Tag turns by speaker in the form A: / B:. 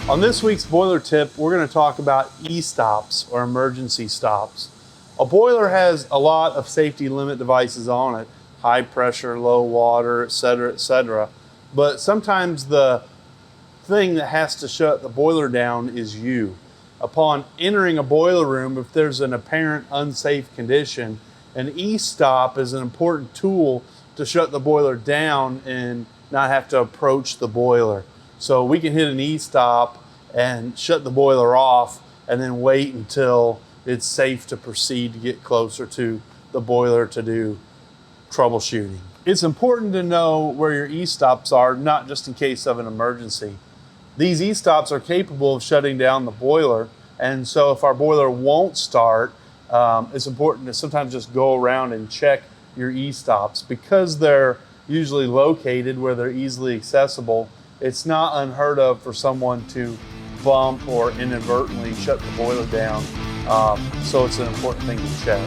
A: On this week's boiler tip, we're going to talk about e-stops or emergency stops. A boiler has a lot of safety limit devices on it, high pressure, low water, etc., etc. But sometimes the thing that has to shut the boiler down is you. Upon entering a boiler room, if there's an apparent unsafe condition, an e-stop is an important tool to shut the boiler down and not have to approach the boiler. So we can hit an e-stop and shut the boiler off and then wait until it's safe to proceed to get closer to the boiler to do troubleshooting. It's important to know where your e-stops are, not just in case of an emergency. These e-stops are capable of shutting down the boiler, and so if our boiler won't start, it's important to sometimes just go around and check your e-stops. Because they're usually located where they're easily accessible, it's not unheard of for someone to bump or inadvertently shut the boiler down. So it's an important thing to check.